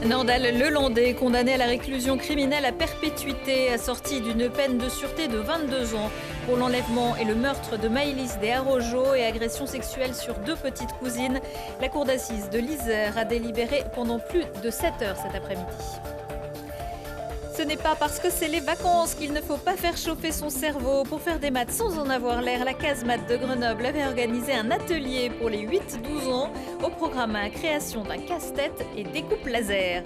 Nordal Lelandais, condamné à la réclusion criminelle à perpétuité, assorti d'une peine de sûreté de 22 ans pour l'enlèvement et le meurtre de Maëlys de Arrojo et agression sexuelle sur 2 petites cousines. La cour d'assises de l'Isère a délibéré pendant plus de 7 heures cet après-midi. Ce n'est pas parce que c'est les vacances qu'il ne faut pas faire chauffer son cerveau. Pour faire des maths sans en avoir l'air, la case maths de Grenoble avait organisé un atelier pour les 8-12 ans. Au programme, création d'un casse-tête et découpe laser.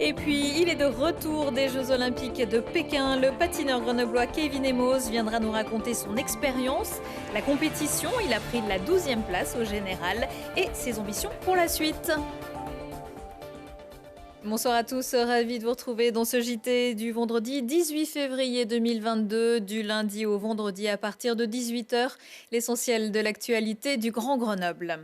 Et puis, il est de retour des Jeux Olympiques de Pékin. Le patineur grenoblois Kevin Emos viendra nous raconter son expérience. La compétition, il a pris la 12e place au général et ses ambitions pour la suite. Bonsoir à tous, ravi de vous retrouver dans ce JT du vendredi 18 février 2022, du lundi au vendredi à partir de 18h, l'essentiel de l'actualité du Grand Grenoble.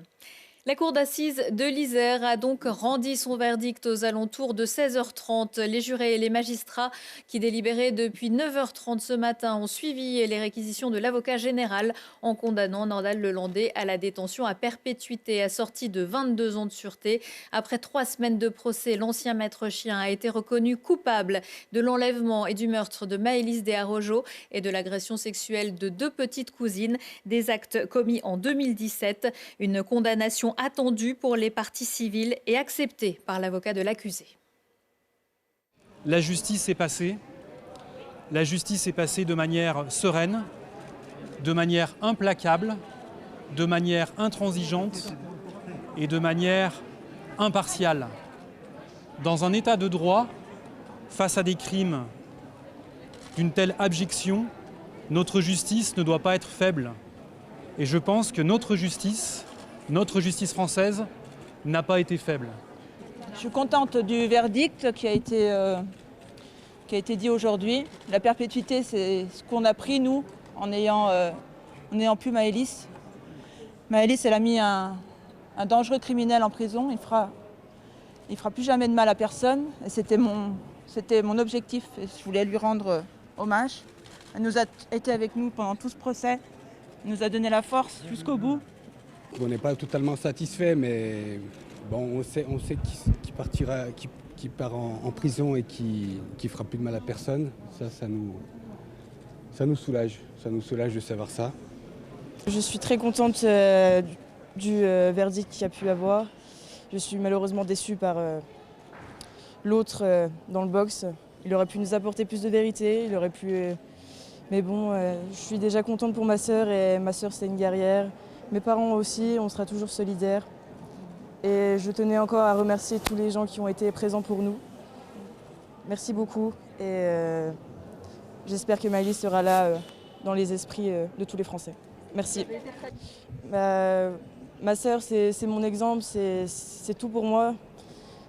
La cour d'assises de l'Isère a donc rendu son verdict aux alentours de 16h30. Les jurés et les magistrats qui délibéraient depuis 9h30 ce matin ont suivi les réquisitions de l'avocat général en condamnant Nordal Lelandais à la détention à perpétuité assortie de 22 ans de sûreté. Après 3 semaines de procès, l'ancien maître chien a été reconnu coupable de l'enlèvement et du meurtre de Maëlys de Arrojo et de l'agression sexuelle de 2 petites cousines, des actes commis en 2017. Une condamnation attendue pour les parties civiles et acceptée par l'avocat de l'accusé. La justice est passée. La justice est passée de manière sereine, de manière implacable, de manière intransigeante et de manière impartiale. Dans un état de droit, face à des crimes d'une telle abjection, notre justice ne doit pas être faible. Et je pense que notre justice française n'a pas été faible. Je suis contente du verdict qui a été dit aujourd'hui. La perpétuité, c'est ce qu'on a pris, nous, en ayant pu Maëlys. Maëlys, elle a mis un dangereux criminel en prison. Il fera plus jamais de mal à personne. Et c'était mon objectif. Et je voulais lui rendre hommage. Elle nous a été avec nous pendant tout ce procès. Elle nous a donné la force jusqu'au bout. On n'est pas totalement satisfait, mais bon, on sait qu'il part en prison et qu'il fera plus de mal à personne. Ça nous soulage. Ça nous soulage de savoir ça. Je suis très contente du verdict qu'il y a pu avoir. Je suis malheureusement déçue par l'autre dans le box. Il aurait pu nous apporter plus de vérité, mais bon, je suis déjà contente pour ma sœur, et ma sœur c'est une guerrière. Mes parents aussi, on sera toujours solidaires. Et je tenais encore à remercier tous les gens qui ont été présents pour nous. Merci beaucoup et j'espère que Maëlys sera là dans les esprits de tous les Français. Merci. Ma sœur, c'est mon exemple, c'est tout pour moi.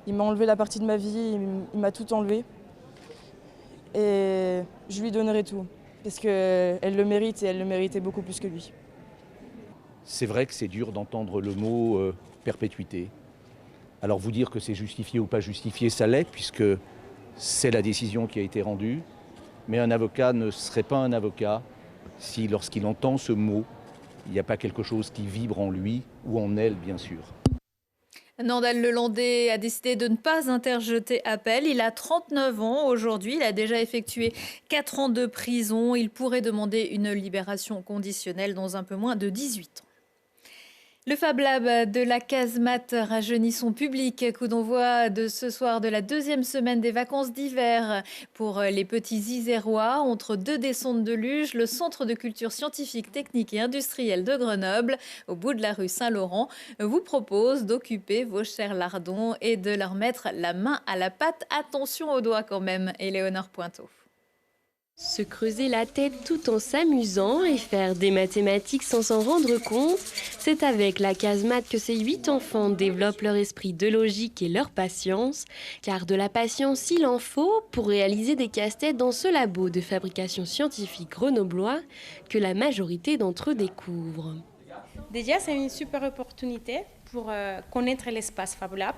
Il m'a enlevé la partie de ma vie, il m'a tout enlevé. Et je lui donnerai tout, parce qu'elle le mérite et elle le méritait beaucoup plus que lui. C'est vrai que c'est dur d'entendre le mot perpétuité. Alors vous dire que c'est justifié ou pas justifié, ça l'est, puisque c'est la décision qui a été rendue. Mais un avocat ne serait pas un avocat si, lorsqu'il entend ce mot, il n'y a pas quelque chose qui vibre en lui ou en elle, bien sûr. Nordal Lelandais a décidé de ne pas interjeter appel. Il a 39 ans aujourd'hui. Il a déjà effectué 4 ans de prison. Il pourrait demander une libération conditionnelle dans un peu moins de 18 ans. Le Fab Lab de la casemate rajeunit son public. Coup d'envoi de ce soir de la 2e semaine des vacances d'hiver pour les petits Isérois. Entre 2 descentes de luge, le Centre de culture scientifique, technique et industrielle de Grenoble, au bout de la rue Saint-Laurent, vous propose d'occuper vos chers lardons et de leur mettre la main à la pâte. Attention aux doigts quand même, Éléonore Pointeau. Se creuser la tête tout en s'amusant et faire des mathématiques sans s'en rendre compte, c'est avec la casemate que ces 8 enfants développent leur esprit de logique et leur patience, car de la patience il en faut pour réaliser des casse-têtes dans ce labo de fabrication scientifique grenoblois que la majorité d'entre eux découvrent. Déjà, c'est une super opportunité pour connaître l'espace Fab Lab,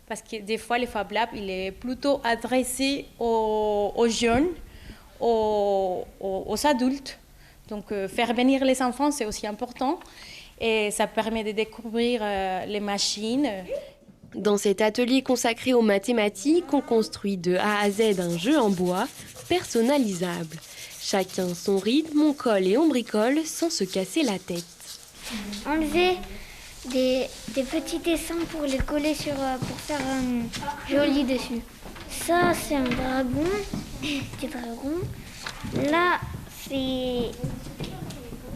parce que des fois, le Fab Lab, il est plutôt adressé aux jeunes, aux adultes. Donc faire venir les enfants, c'est aussi important et ça permet de découvrir les machines. Dans cet atelier consacré aux mathématiques, on construit de A à Z un jeu en bois personnalisable. Chacun son rythme, on colle et on bricole sans se casser la tête. Enlever des petits dessins pour les coller pour faire joli dessus. Ça, c'est un dragon, petit dragon. Là, c'est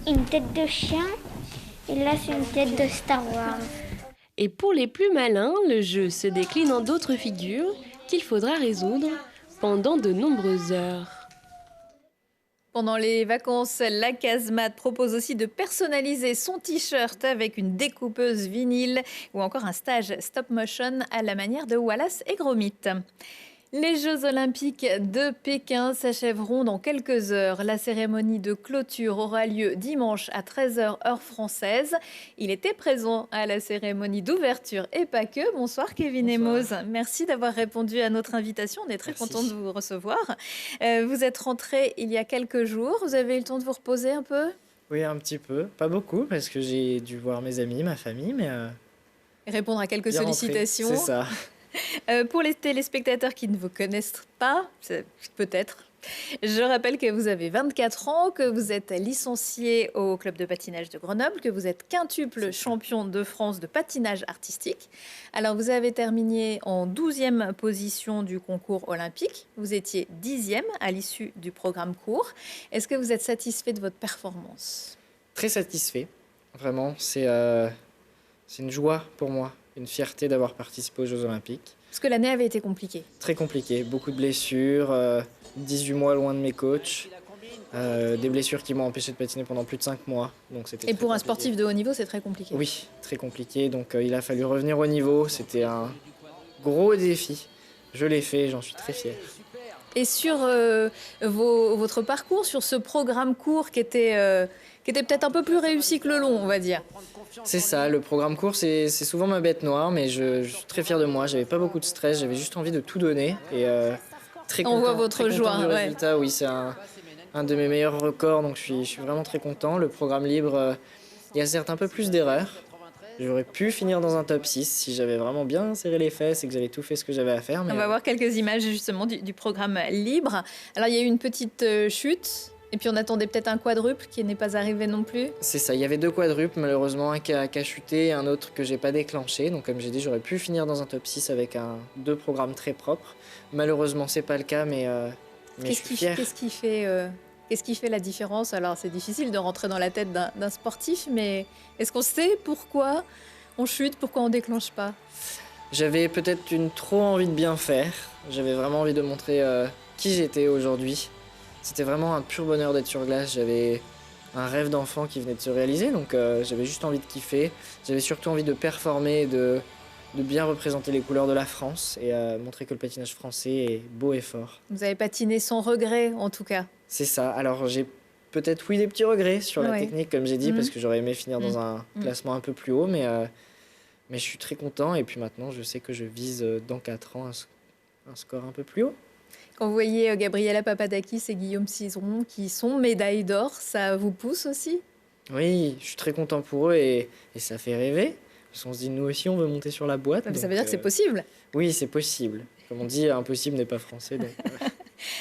une tête de chien. Et là, c'est une tête de Star Wars. Et pour les plus malins, le jeu se décline en d'autres figures qu'il faudra résoudre pendant de nombreuses heures. Pendant les vacances, la Casemate propose aussi de personnaliser son t-shirt avec une découpeuse vinyle ou encore un stage stop motion à la manière de Wallace et Gromit. Les Jeux Olympiques de Pékin s'achèveront dans quelques heures. La cérémonie de clôture aura lieu dimanche à 13h heure française. Il était présent à la cérémonie d'ouverture et pas que. Bonsoir Kevin Emos. Merci d'avoir répondu à notre invitation. On est très content de vous recevoir. Vous êtes rentré il y a quelques jours. Vous avez eu le temps de vous reposer un peu? Oui, un petit peu. Pas beaucoup parce que j'ai dû voir mes amis, ma famille, mais... Et répondre à quelques sollicitations. C'est ça. Pour les téléspectateurs qui ne vous connaissent pas, peut-être, je rappelle que vous avez 24 ans, que vous êtes licencié au club de patinage de Grenoble, que vous êtes quintuple champion de France de patinage artistique. Alors, vous avez terminé en 12e position du concours olympique. Vous étiez 10e à l'issue du programme court. Est-ce que vous êtes satisfait de votre performance? Très satisfait. Vraiment, c'est une joie pour moi. Une fierté d'avoir participé aux Jeux Olympiques. Parce que l'année avait été compliquée. Très compliquée, beaucoup de blessures, 18 mois loin de mes coachs, des blessures qui m'ont empêché de patiner pendant plus de 5 mois. Donc et pour un sportif de haut niveau, c'est très compliqué. Oui, très compliqué, donc il a fallu revenir au niveau. C'était un gros défi. Je l'ai fait, j'en suis très fier. Et sur votre parcours, sur ce programme court qui était peut-être un peu plus réussi que le long, on va dire. C'est ça, le programme court, c'est souvent ma bête noire, mais je suis très fier de moi. J'avais pas beaucoup de stress, j'avais juste envie de tout donner. Et très content, on voit votre joie. Du résultat, oui, c'est un de mes meilleurs records, donc je suis vraiment très content. Le programme libre, il y a certes un peu plus d'erreurs. J'aurais pu finir dans un top 6 si j'avais vraiment bien serré les fesses et que j'avais tout fait ce que j'avais à faire. Mais on va voir quelques images justement du programme libre. Alors il y a eu une petite chute. Et puis on attendait peut-être un quadruple qui n'est pas arrivé non plus. C'est ça, il y avait 2 quadruples, malheureusement un qui a chuté et un autre que j'ai pas déclenché. Donc comme j'ai dit, j'aurais pu finir dans un top 6 avec 2 programmes très propres. Malheureusement, c'est pas le cas, mais je suis fier. Qu'est-ce qui fait la différence? Alors c'est difficile de rentrer dans la tête d'un sportif, mais est-ce qu'on sait pourquoi on chute, pourquoi on déclenche pas? J'avais peut-être une trop envie de bien faire. J'avais vraiment envie de montrer qui j'étais aujourd'hui. C'était vraiment un pur bonheur d'être sur glace. J'avais un rêve d'enfant qui venait de se réaliser, donc j'avais juste envie de kiffer. J'avais surtout envie de performer, de bien représenter les couleurs de la France et montrer que le patinage français est beau et fort. Vous avez patiné sans regret, en tout cas. C'est ça. Alors j'ai peut-être, oui, des petits regrets sur la technique, comme j'ai dit, parce que j'aurais aimé finir dans un classement un peu plus haut, mais je suis très content. Et puis maintenant, je sais que je vise dans 4 ans un score un peu plus haut. Quand vous voyez Gabriela Papadakis et Guillaume Cizeron qui sont médailles d'or, ça vous pousse aussi? Oui, je suis très content pour eux et ça fait rêver. Parce qu'on se dit, nous aussi, on veut monter sur la boîte. Ça veut dire que c'est possible? Oui, c'est possible. Comme on dit, impossible n'est pas français. Donc,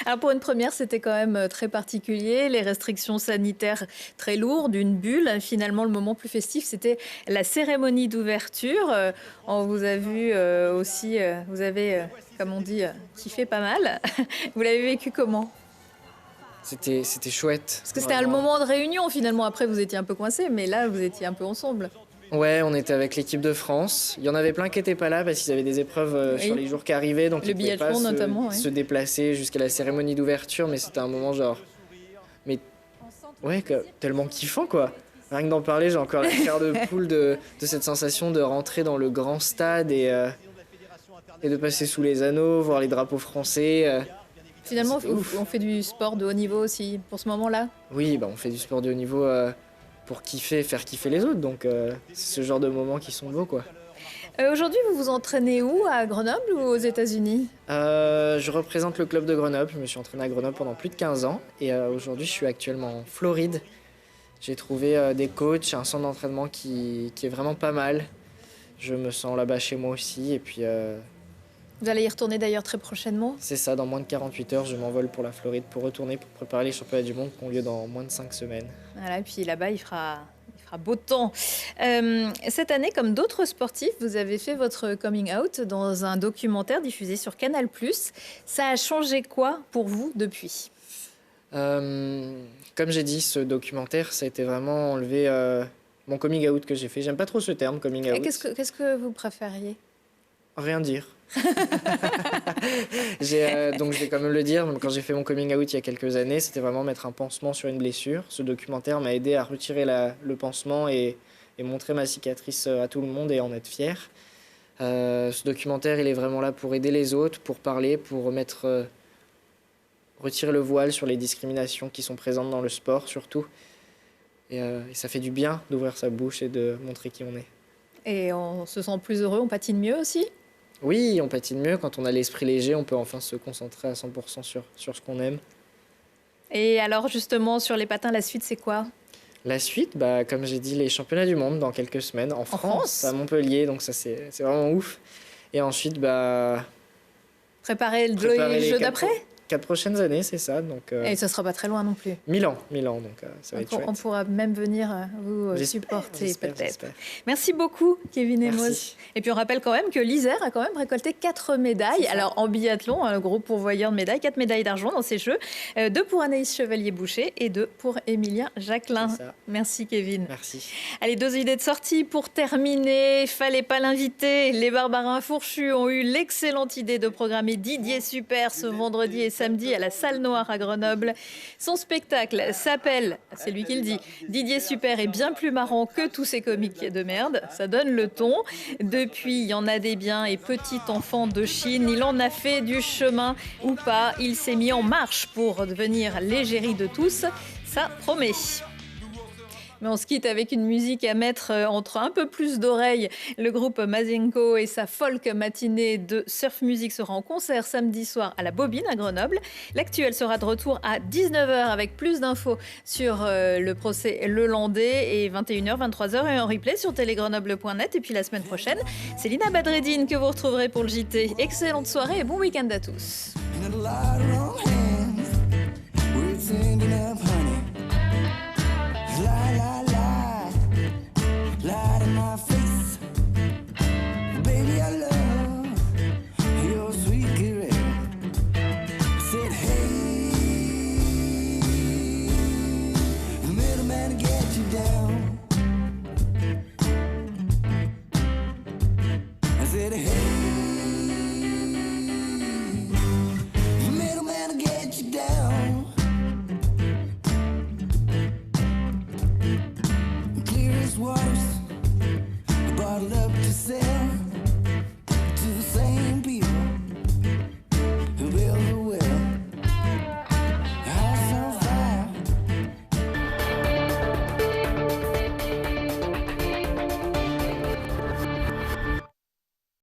Alors pour une première, c'était quand même très particulier. Les restrictions sanitaires très lourdes, une bulle. Finalement, le moment plus festif, c'était la cérémonie d'ouverture. On vous a vu aussi, vous avez, comme on dit, kiffé pas mal. Vous l'avez vécu comment? C'était chouette. Parce que c'était le moment de réunion finalement. Après, vous étiez un peu coincés, mais là, vous étiez un peu ensemble. Ouais, on était avec l'équipe de France. Il y en avait plein qui n'étaient pas là parce qu'ils avaient des épreuves sur les jours qui arrivaient. Donc ils ne pouvaient pas se déplacer jusqu'à la cérémonie d'ouverture. Mais c'était un moment genre... Mais ouais, tellement kiffant quoi. Rien que d'en parler, j'ai encore la chair de poule de cette sensation de rentrer dans le grand stade et de passer sous les anneaux, voir les drapeaux français. Finalement, on fait du sport de haut niveau aussi pour ce moment-là? Oui, on fait du sport de haut niveau... pour kiffer, faire kiffer les autres. Donc, c'est ce genre de moments qui sont beaux, quoi. Aujourd'hui, vous vous entraînez où? À Grenoble ou aux États-Unis? Je représente le club de Grenoble. Je me suis entraîné à Grenoble pendant plus de 15 ans. Et aujourd'hui, je suis actuellement en Floride. J'ai trouvé des coachs, un centre d'entraînement qui est vraiment pas mal. Je me sens là-bas chez moi aussi. Et puis, vous allez y retourner d'ailleurs très prochainement? C'est ça, dans moins de 48 heures, je m'envole pour la Floride pour retourner pour préparer les championnats du monde qui ont lieu dans moins de 5 semaines. Voilà, et puis là-bas, il fera beau temps. Cette année, comme d'autres sportifs, vous avez fait votre coming out dans un documentaire diffusé sur Canal+. Ça a changé quoi pour vous depuis? Comme j'ai dit, ce documentaire, ça a été vraiment enlever mon coming out que j'ai fait. J'aime pas trop ce terme, coming out. Qu'est-ce que vous préfériez? Rien dire. Donc je vais quand même le dire, même quand j'ai fait mon coming out il y a quelques années, c'était vraiment mettre un pansement sur une blessure. Ce documentaire m'a aidé à retirer le pansement et montrer ma cicatrice à tout le monde et en être fier. Ce documentaire, il est vraiment là pour aider les autres, pour parler, pour retirer le voile sur les discriminations qui sont présentes dans le sport surtout. Et ça fait du bien d'ouvrir sa bouche et de montrer qui on est. Et on se sent plus heureux, on patine mieux aussi? Oui, on patine mieux. Quand on a l'esprit léger, on peut enfin se concentrer à 100% sur ce qu'on aime. Et alors justement, sur les patins, la suite, c'est quoi? La suite, comme j'ai dit, les championnats du monde dans quelques semaines en France, à Montpellier. Donc ça, c'est vraiment ouf. Et ensuite, préparer les Jeux d'après? 4 prochaines années, c'est ça. Donc, et ça ne sera pas très loin non plus. Milan, donc ça va être chouette. On pourra même venir vous supporter peut-être. Merci beaucoup, Kevin Emos. Et puis on rappelle quand même que l'Isère a quand même récolté 4 médailles. Alors en biathlon, un gros pourvoyeur de médailles, 4 médailles d'argent dans ces Jeux. 2 pour Anaïs Chevalier-Boucher et 2 pour Émilien Jacquelin. Merci Kevin. Merci. Allez, 2 idées de sortie pour terminer. Fallait pas l'inviter. Les Barbarins Fourchus ont eu l'excellente idée de programmer Didier Super ce vendredi et samedi à la Salle Noire à Grenoble. Son spectacle s'appelle, c'est lui qui le dit, Didier Super est bien plus marrant que tous ces comiques de merde. Ça donne le ton. Depuis, il y en a des biens et petits enfants de Chine. Il en a fait du chemin ou pas. Il s'est mis en marche pour devenir l'égérie de tous. Ça promet. Mais on se quitte avec une musique à mettre entre un peu plus d'oreilles. Le groupe Mazenko et sa folk matinée de surf music sera en concert samedi soir à la Bobine à Grenoble. L'actuel sera de retour à 19h avec plus d'infos sur le procès Lelandais et 21h, 23h et en replay sur télégrenoble.net. Et puis la semaine prochaine, c'est Lina Badreddine que vous retrouverez pour le JT. Excellente soirée et bon week-end à tous. Light in my face, baby, I love your sweet caress. Said, hey, the middleman get you down. I said, hey, the middleman get you down. Clear as waters, bottled up to sell.